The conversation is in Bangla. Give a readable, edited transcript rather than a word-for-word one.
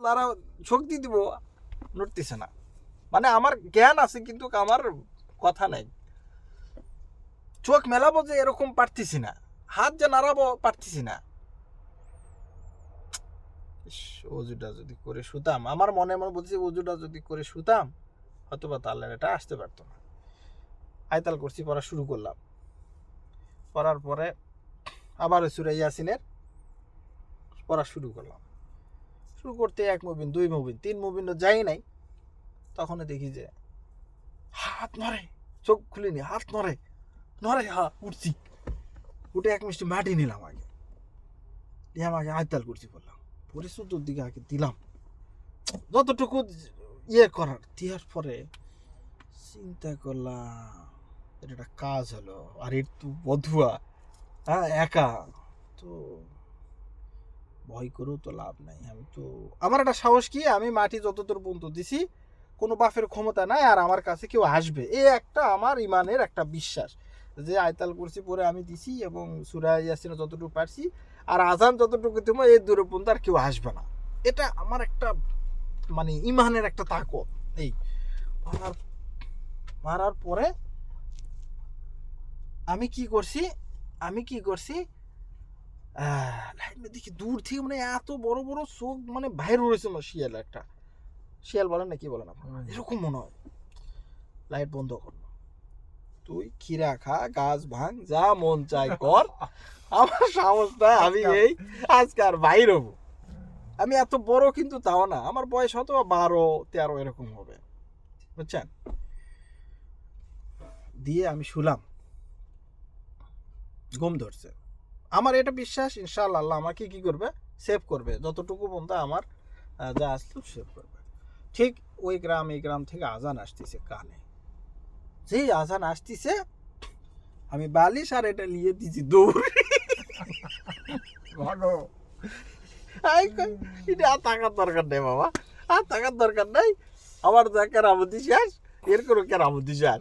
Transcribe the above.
তারা শক্তি দিব, নড়তেছে না। মানে আমার জ্ঞান আছে কিন্তু আমার কথা নাই, চোখ মেলাবো যে এরকম পারতেছি না, হাত যে নাড়াবো পারতেছি না। অজুটা যদি করে শুতাম, আমার মনে মনে বলছি অজুটা যদি করে শুতাম হয়তো বা তাহলে এটা আসতে পারতো না। আয়তাল করছি, পড়া শুরু করলাম। পড়ার পরে আবার সূরা ইয়াসিনের পড়া শুরু করলাম। শুরু করতে 1 মুবিন 2 মুবিন 3 মুবিন যাই নাই, তখন দেখি যে হাত নড়ে, চোখ খুলিনি, হাত নড়ে নড়ে, উঠছি, উঠে 1 মিষ্টি মাটি নিলাম আগে, দিয়ে আমাকে আয়তাল করছি বললাম, পরে চতুর দিকে আগে দিলাম যতটুকু ইয়ে করার। দেওয়ার পরে চিন্তা করলাম এটা একটা কাজ হলো, আর একটু বধুয়া, একা তো ভয় করেও তো লাভ নাই। আমি তো আমার একটা সাহস কি, আমি মাটি যতদূর পর্যন্ত দিছি কোনো বাফের ক্ষমতা নাই আর আমার কাছে কেউ আসবে, এই একটা আমার ইমানের একটা বিশ্বাস যে আয়তাল করছি পরে আমি দিছি এবং সূরা ইয়াসিনে যতটুকু পারছি আর আজান যতটুকু দিব এই দূরে পর্যন্ত আর কেউ আসবে না। এটা আমার একটা মানে ইমানের একটা তাকত। এই মারার পরে আমি কি করছি দেখি দূর থেকে মানে এত বড় বড় চোখ, মানে বাইরে রয়েছে শিয়াল, একটা শিয়াল বলেন না কি বলেন আপনারা, এরকম মনে হয়। লাইট বন্ধ করলো, তুই খিরা খা, গাছ ভাঙ, যা মন চাই কর, আমার সাহস নাই, আমি এই আজকে আর বাইর হবো। আমি এত বড় কিন্তু তাও না, আমার বয়স হয়তো 12-13 এরকম হবে, বুঝছেন। দিয়ে আমি শুলাম, ঘুম ধরছে। আমার এটা বিশ্বাস ইনশাআল্লাহ আল্লাহ আমাকে কি করবে, সেভ করবে, যতটুকু পর্যন্ত আমার যা আসতো সেভ করবে। ঠিক ওই গ্রাম এই গ্রাম থেকে আজান আসতেছে কানে, যেই আজান আসতেছে আমি বালিশ আর এটা নিয়ে দিছি দৌড়। এটা আর থাকার দরকার নেই বাবা, আর থাকার দরকার নাই, আমার যা কেরামতি শেষ, এর কোনো কেরামতি শেষ।